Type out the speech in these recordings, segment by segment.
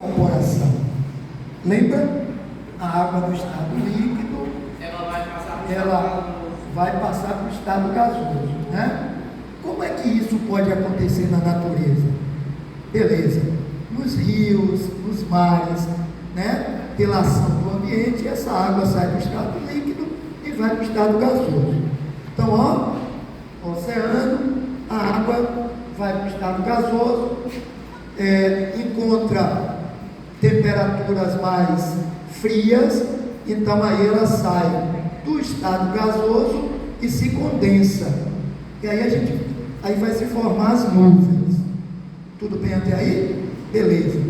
evaporação. Lembra? A água do estado líquido, ela vai passar para o estado gasoso, né? Como é que isso pode acontecer na natureza? Beleza, nos rios, nos mares, né? Pela ação do ambiente, essa água sai do estado líquido e vai para o estado gasoso. Então, ó, oceano, a água vai para o estado gasoso, encontra temperaturas mais frias, então aí ela sai do estado gasoso e se condensa. E aí vai se formar as nuvens. Tudo bem até aí? Beleza.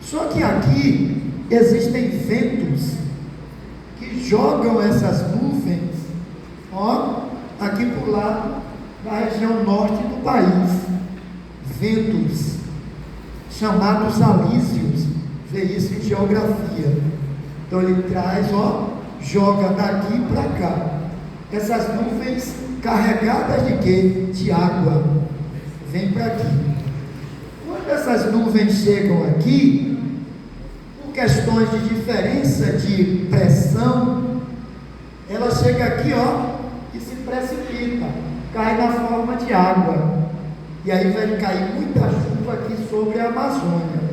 Só que aqui existem ventos que jogam essas nuvens, ó, aqui para o lado da região norte do país. Ventos chamados alísios, vê isso em geografia. Então ele traz, ó, joga daqui para cá. Essas nuvens carregadas de quê? De água. Vem para aqui. Quando essas nuvens chegam aqui, por questões de diferença de pressão, ela chega aqui, ó, e se precipita, cai na forma de água. E aí vai cair muita chuva aqui sobre a Amazônia.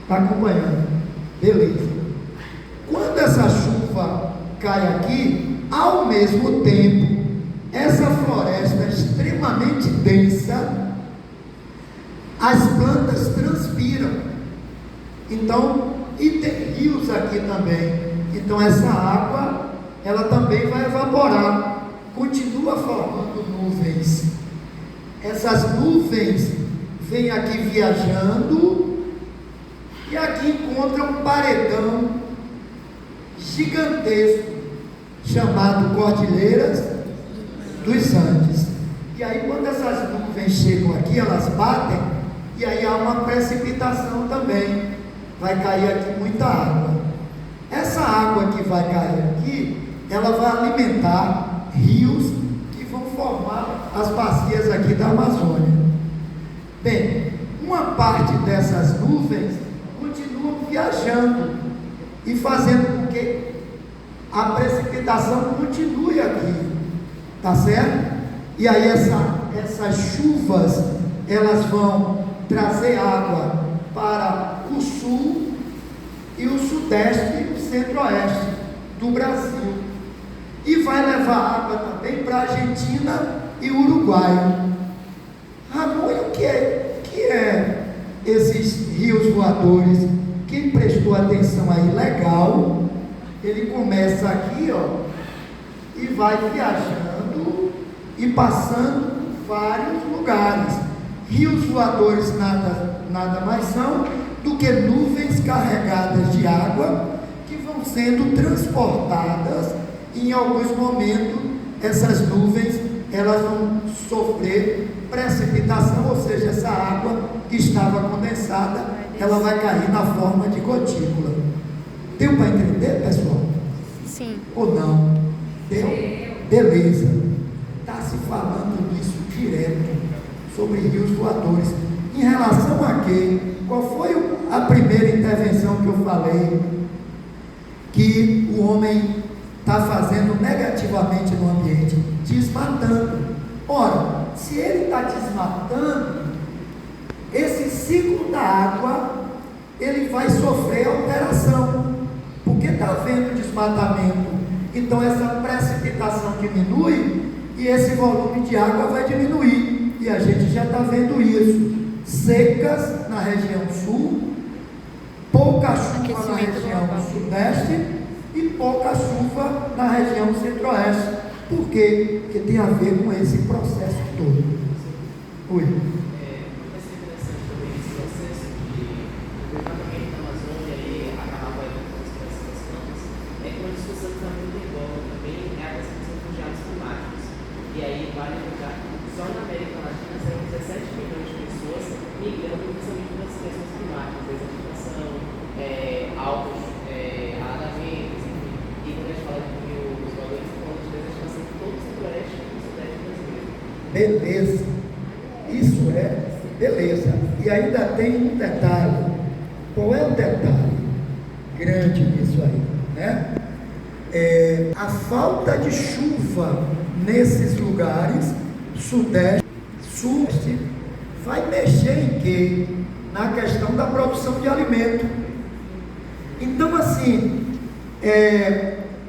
Está acompanhando? Beleza. Quando essa chuva cai aqui, ao mesmo tempo, essa floresta extremamente densa, as plantas transpiram. Então, e tem rios aqui também. Então essa água, ela também vai evaporar. Continua formando nuvens. Essas nuvens vêm aqui viajando e aqui encontra um paredão gigantesco chamado Cordilheiras dos Andes. E aí quando essas nuvens chegam aqui, elas batem e aí há uma precipitação também. Vai cair aqui muita água. Essa água que vai cair aqui, ela vai alimentar rios que vão formar as bacias aqui da Amazônia. Bem, uma parte dessas nuvens continuam viajando e fazendo com que a precipitação continue aqui, tá certo? E aí essas chuvas, elas vão trazer água para o sul e o sudeste e o centro-oeste do Brasil, e vai levar água também para a Argentina e Uruguai. Ramon, e o que é esses rios voadores? Quem prestou atenção aí, legal, ele começa aqui, ó, e vai viajando e passando por vários lugares. Rios voadores nada mais são do que nuvens carregadas de água que vão sendo transportadas, e em alguns momentos essas nuvens, elas vão sofrer precipitação, ou seja, essa água que estava condensada, ela vai cair na forma de gotícula. Deu para entender, pessoal? Sim. Ou não? Deu? Beleza. Está se falando disso direto, sobre rios voadores. Em relação a quê? Qual foi a primeira intervenção que eu falei? Que o homem está fazendo negativamente no ambiente, desmatando. Ora, se ele está desmatando, esse ciclo da água, ele vai sofrer alteração, porque está havendo desmatamento. Então essa precipitação diminui e esse volume de água vai diminuir, e a gente já está vendo isso. Secas na região sul, pouca chuva na região sudeste e pouca chuva na região centro-oeste. Por quê? Porque tem a ver com esse processo todo. Oi. E aí, vale lembrar, só na América Latina serão 17 milhões de pessoas migrando principalmente das questões climáticas, desertificação, altos alagamentos, enfim. E quando a gente fala de rios voadores, a gente fala de desertificação de todo o centro-oeste e o sudeste brasileiro. Beleza. Isso é beleza. E ainda tem um detalhe. qual é o detalhe grande nisso aí, né? A falta de chuva nesses lugares, sudeste, sul, vai mexer em quê? Na questão da produção de alimento. Então, assim,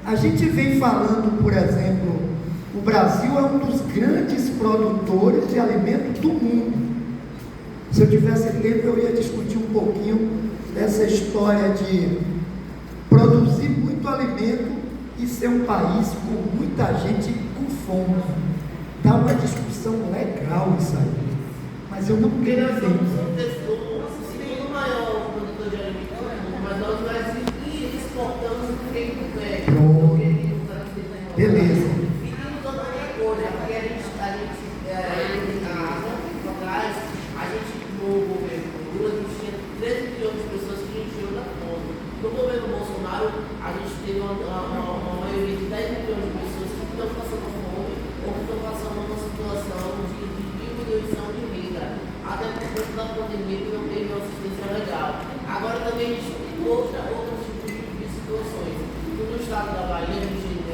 a gente vem falando, por exemplo, o Brasil é um dos grandes produtores de alimento do mundo. Se eu tivesse tempo, eu ia discutir um pouquinho dessa história de produzir muito alimento e ser um país com muita gente com fome. Dá uma discussão legal isso aí. Mas eu não tenho tempo. O segundo maior produtor de alimento do mundo, mas nós exportamos o que Beleza. E temos outra coisa, porque a gente no governo Lula, a gente tinha 13 milhões de pessoas que enchiam da fome. No governo Bolsonaro, a gente teve uma maioria de 10 milhões de pessoas que estão passando fome ou que estão passando uma situação de diminuição de renda, até por conta da pandemia que não teve uma assistência legal. Agora também a gente tem outros tipos de situações. No estado da Bahia, a gente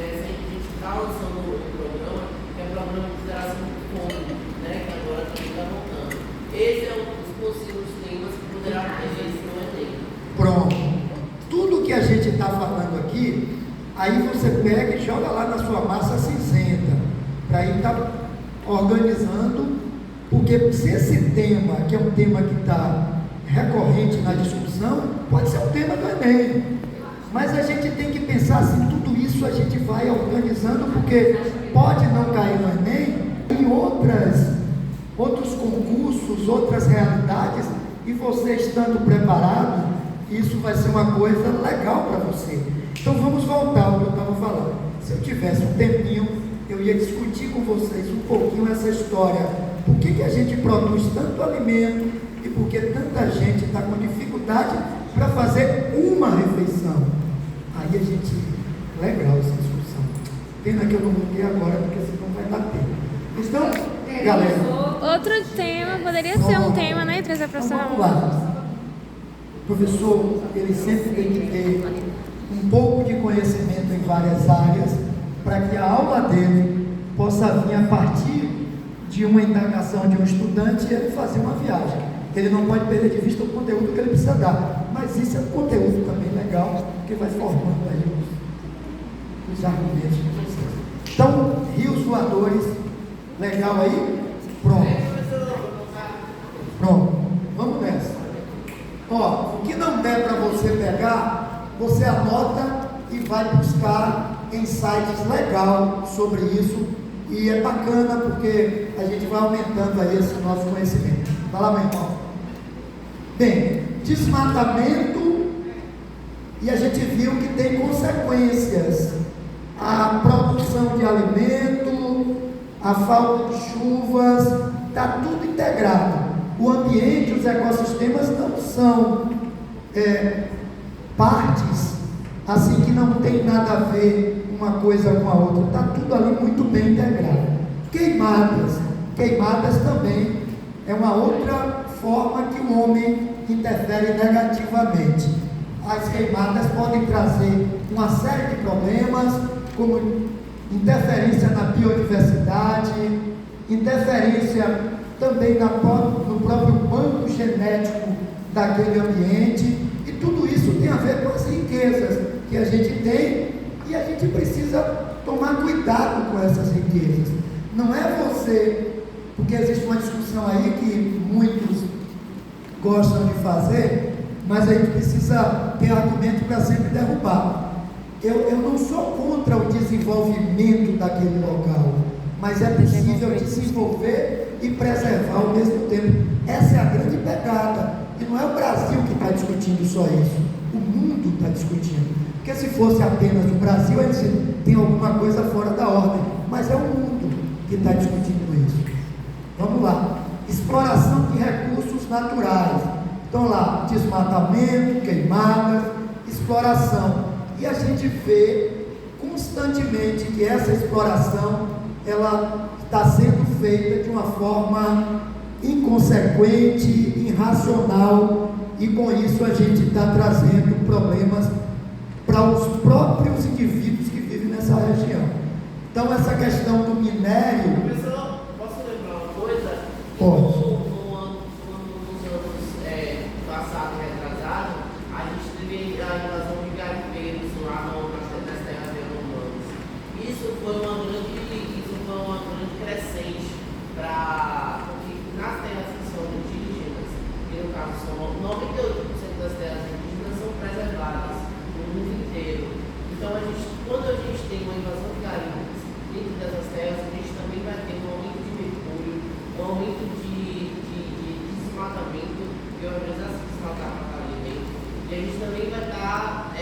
está lançando um programa, que é o programa de geração de fome, né, que agora também está voltando. Esse é um dos possíveis temas que poderá ter esse não é dele. Pronto. Tudo que a gente está falando aqui, aí você pega e joga lá na sua massa cinzenta, para ir estar organizando, porque se esse tema, que é um tema que está recorrente na discussão, pode ser um tema do Enem. Mas a gente tem que pensar assim, tudo isso a gente vai organizando, porque pode não cair no Enem em outros concursos, outras realidades, e você estando preparado, isso vai ser uma coisa legal para você. Então vamos voltar ao que eu estava falando. Se eu tivesse um tempinho, eu ia discutir com vocês um pouquinho essa história. Por que a gente produz tanto alimento e por que tanta gente está com dificuldade para fazer uma refeição? Aí a gente... Legal essa discussão. Pena que eu não vou ter agora, porque senão vai dar tempo. Então, galera... Outro tema, poderia ser um tema, né? Trazer para então, vamos lá. O professor, ele sempre tem que ter um pouco de conhecimento em várias áreas, para que a aula dele possa vir a partir de uma indagação de um estudante e ele fazer uma viagem. Ele não pode perder de vista o conteúdo que ele precisa dar, mas isso é um conteúdo também legal, que vai formando aí os argumentos de vocês. Então, rios voadores, legal aí? Pronto. Vamos nessa. Ó, o que não der para você pegar, você anota e vai buscar em sites legal sobre isso, e é bacana porque a gente vai aumentando aí esse nosso conhecimento. Vai lá, meu irmão. Bem, desmatamento, e a gente viu que tem consequências. A produção de alimento, a falta de chuvas, está tudo integrado. O ambiente, os ecossistemas não são partes assim que não tem nada a ver uma coisa com a outra, está tudo ali muito bem integrado. Queimadas também é uma outra forma que o homem interfere negativamente. As queimadas podem trazer uma série de problemas, como interferência na biodiversidade, interferência também no próprio banco genético daquele ambiente, e tudo isso tem a ver com as riquezas que a gente tem, e a gente precisa tomar cuidado com essas riquezas. Não é você, porque existe uma discussão aí que muitos gostam de fazer, mas a gente precisa ter argumento para sempre derrubar. Eu não sou contra o desenvolvimento daquele local, mas é possível desenvolver e preservar ao mesmo tempo. Essa é a grande pegada. E não é o Brasil que está discutindo só isso, o mundo está discutindo. Porque se fosse apenas o Brasil, a gente tem alguma coisa fora da ordem, mas é o mundo que está discutindo isso. Vamos lá. Exploração de recursos naturais. Então lá, desmatamento, queimadas, exploração. E a gente vê constantemente que essa exploração, ela está sendo feita de uma forma inconsequente, irracional, e com isso a gente está trazendo problemas para os próprios indivíduos que vivem nessa região. Então, essa questão do minério... Professor, posso lembrar uma coisa? Pode. Nos anos passados e retrasados, a gente teve a invasão de garimpeiros lá nas terras romanas. Isso foi uma grande crescente porque nas terras que são indígenas, e no caso são 98% das terras indígenas são preservadas no mundo inteiro. Então, quando a gente tem uma invasão de garimpos dentro dessas terras, a gente também vai ter um aumento de mercúrio, um aumento de desmatamento, e organização de desmatar para alimento. E a gente também vai estar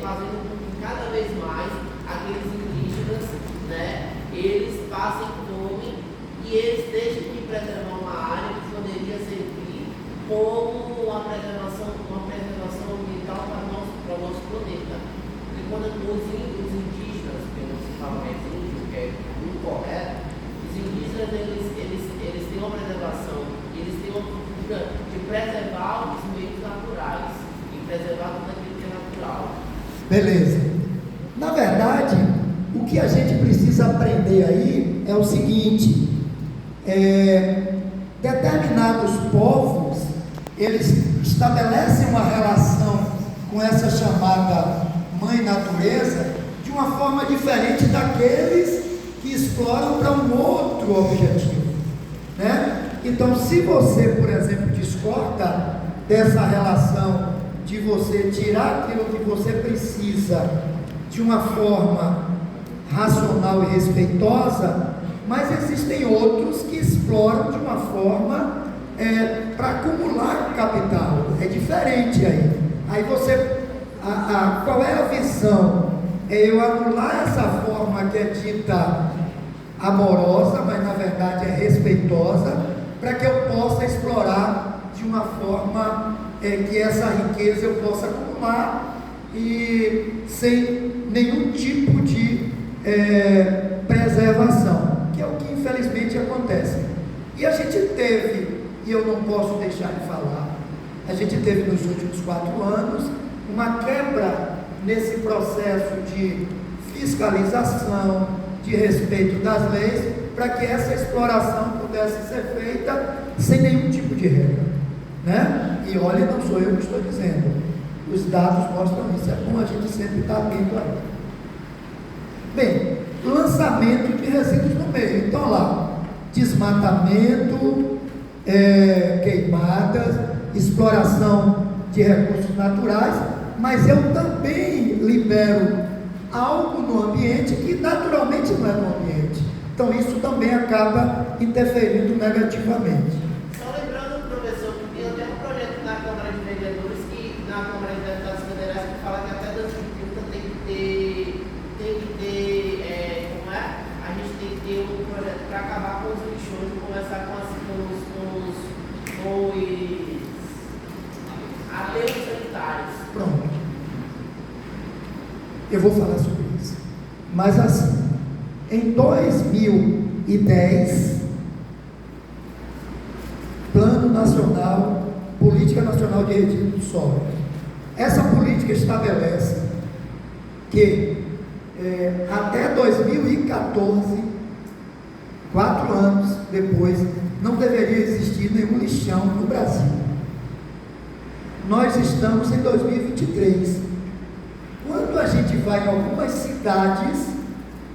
fazendo com que cada vez mais aqueles indígenas, né, eles passem fome e eles deixem de preservar uma área que poderia servir como uma preservação ambiental para o nosso planeta. Porque quando os indígenas, que não se fala mais índio, que é incorreto, os indígenas eles têm uma preservação, eles têm uma cultura de preservar os meios naturais e preservar tudo aquilo que é natural. Beleza. Na verdade, o que a gente precisa aprender aí é o seguinte: determinados povos, eles estabelecem uma relação com essa chamada mãe natureza de uma forma diferente daqueles que exploram para um outro objetivo, né? Então, se você, por exemplo, discorda dessa relação de você tirar aquilo que você precisa de uma forma racional e respeitosa, mas existem outros que exploram de uma forma para acumular capital. É diferente aí. Aí você, qual é a visão? É eu anular essa forma que é dita amorosa, mas na verdade é respeitosa, para que eu possa explorar de uma forma que essa riqueza eu possa acumular e sem nenhum tipo de preservação, que é o que infelizmente acontece. E a gente teve, e eu não posso deixar de falar, a gente teve nos últimos 4 anos uma quebra nesse processo de fiscalização, de respeito das leis, para que essa exploração pudesse ser feita sem nenhum tipo de regra, né? E olha, não sou eu que estou dizendo, os dados mostram isso. É bom a gente sempre estar atento a isso. Bem, lançamento de resíduos no meio. Então lá, desmatamento, queimadas, exploração de recursos naturais, mas eu também libero algo no ambiente que naturalmente não é no ambiente. Então isso também acaba interferindo negativamente. Só lembrando, professor, que tem até um projeto na Câmara de Vereadores, na Câmara de Deputados Federais, que fala que até 2030 tem que ter, a gente tem que ter um projeto para acabar com os lixões e começar com os aterros sanitários. Pronto. Eu vou falar sobre isso. Mas assim, em 2010, Plano Nacional, Política Nacional de Resíduos Sólidos. Essa política estabelece que até 2014, 4 anos depois, não deveria existir nenhum lixão no Brasil. Nós estamos em 2023. Quando a gente vai em algumas cidades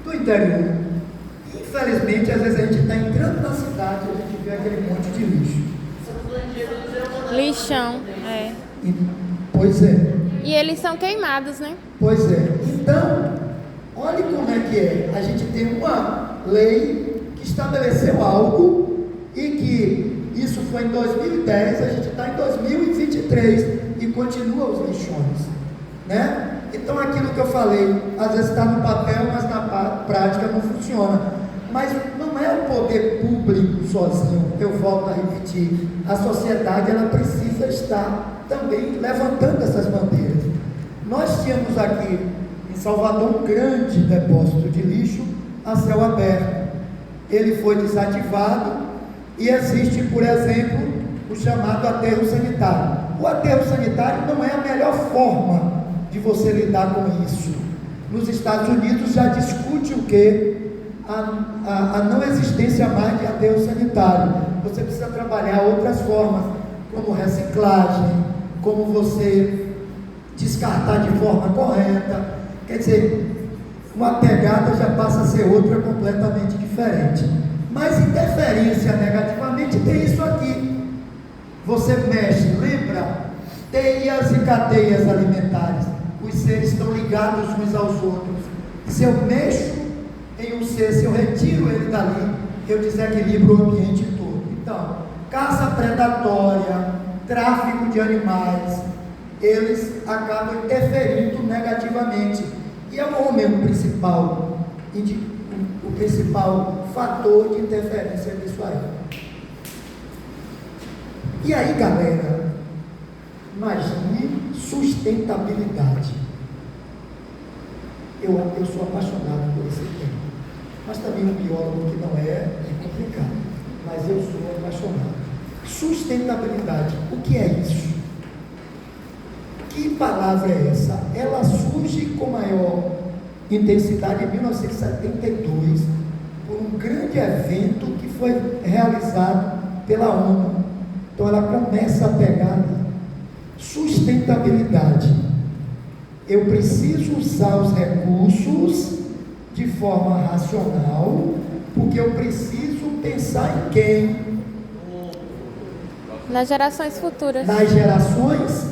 do interior, infelizmente, às vezes a gente está entrando na cidade e a gente vê aquele monte de lixo. Lixão, Pois é. E eles são queimados, né? Pois é. Então, olhe como é que é. A gente tem uma lei que estabeleceu algo e que isso foi em 2010, a gente está em 2023 e continua os lixões, né? Então aquilo que eu falei, às vezes está no papel, mas na prática não funciona. Mas não é o poder público sozinho, eu volto a repetir, a sociedade ela precisa estar também levantando essas bandeiras. Nós tínhamos aqui em Salvador um grande depósito de lixo a céu aberto. Ele foi desativado e existe, por exemplo, o chamado aterro sanitário. O aterro sanitário não é a melhor forma de você lidar com isso. Nos Estados Unidos já discute o quê? A não existência mais de aterro sanitário. Você precisa trabalhar outras formas, como reciclagem, como você descartar de forma correta. Quer dizer, uma pegada já passa a ser outra completamente diferente. Mas interferência negativamente tem isso aqui. Você mexe, lembra? Teias e cadeias alimentares. Os seres estão ligados uns aos outros. Se eu mexo em um ser, se eu retiro ele dali, eu desequilibro o ambiente todo. Então, caça predatória, tráfico de animais, eles acabam interferindo negativamente. E é o homem o principal fator de interferência disso aí. E aí, galera, imagine sustentabilidade. Eu sou apaixonado por esse tema, mas também um biólogo que não é complicado, mas eu sou apaixonado. Sustentabilidade, o que é isso? Que palavra é essa? Ela surge com maior intensidade em 1972, por um grande evento que foi realizado pela ONU. Então ela começa a pegar sustentabilidade. Eu preciso usar os recursos de forma racional, porque eu preciso pensar em quem? Nas gerações futuras. Nas gerações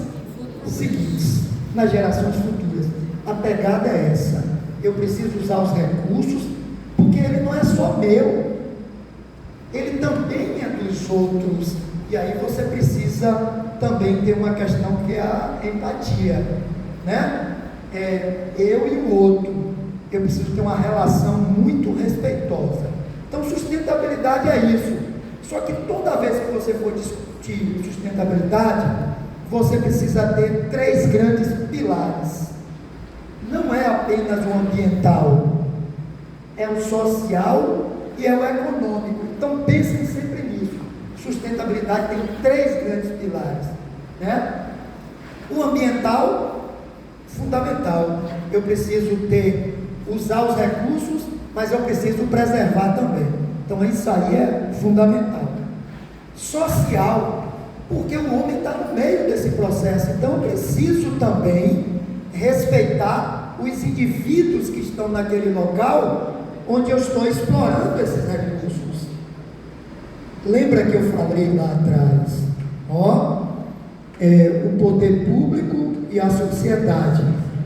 seguintes, nas gerações futuras. A pegada é essa. Eu preciso usar os recursos, porque ele não é só meu, ele também é dos outros. E aí você precisa também ter uma questão que é a empatia, né? Eu e o outro. Eu preciso ter uma relação muito respeitosa. Então sustentabilidade é isso. Só que toda vez que você for discutir sustentabilidade, você precisa ter 3 grandes pilares. Não é apenas o ambiental, é o social e é o econômico. Então pensem sempre nisso. Sustentabilidade tem 3 grandes pilares, né? O ambiental, fundamental. Eu preciso usar os recursos, mas eu preciso preservar também. Então isso aí é fundamental. Social, porque o homem está no meio desse processo, então eu preciso também respeitar os indivíduos que estão naquele local onde eu estou explorando esses recursos. Lembra que eu falei lá atrás, o poder público e a sociedade,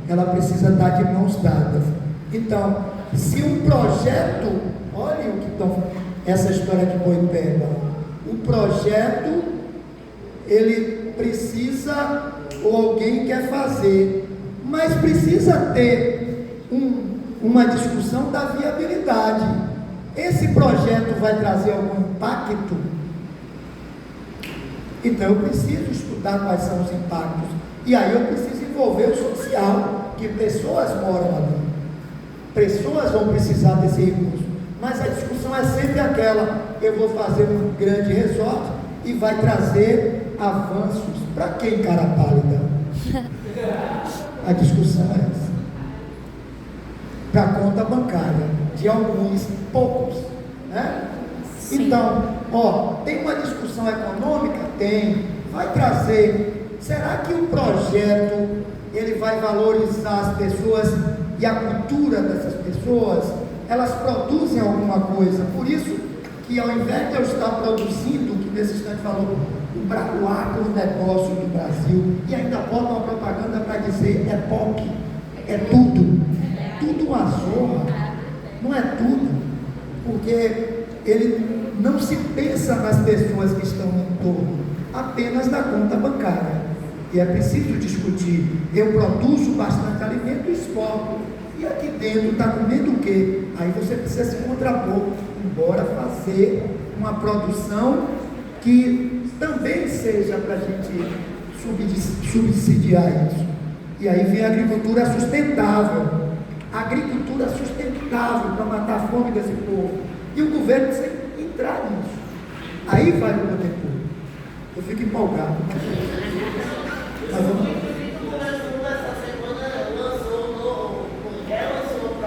ela precisa estar de mãos dadas. Então, se um projeto, olha o que essa história de Boipeba, o projeto, ele precisa, ou alguém quer fazer, mas precisa ter uma discussão da viabilidade. Esse projeto vai trazer algum impacto? Então eu preciso estudar quais são os impactos, e aí eu preciso envolver o social, que pessoas moram ali, pessoas vão precisar desse recurso, mas a discussão é sempre aquela: eu vou fazer um grande resort e vai trazer avanços para quem, cara pálida? A discussão é essa, para a conta bancária de alguns, poucos, né? Sim. Então, tem uma discussão econômica? Tem. Vai trazer. Será que o projeto ele vai valorizar as pessoas e a cultura dessas pessoas? Elas produzem alguma coisa. Por isso que ao invés de eu estar produzindo, que nesse instante falou, o agronegócio do Brasil, e ainda bota uma propaganda para dizer é POC, é tudo uma zorra, não é tudo, porque ele não se pensa nas pessoas que estão no entorno, apenas na conta bancária. E é preciso discutir. Eu produzo bastante alimento e exporto, e aqui dentro está comendo o quê? Aí você precisa se contrapor, embora fazer uma produção que também seja para a gente subsidiar isso. E aí vem a agricultura sustentável. Agricultura sustentável para matar a fome desse povo. E o governo precisa entrar nisso. Aí vai o poder público. Eu fico empolgado. Mas vamos.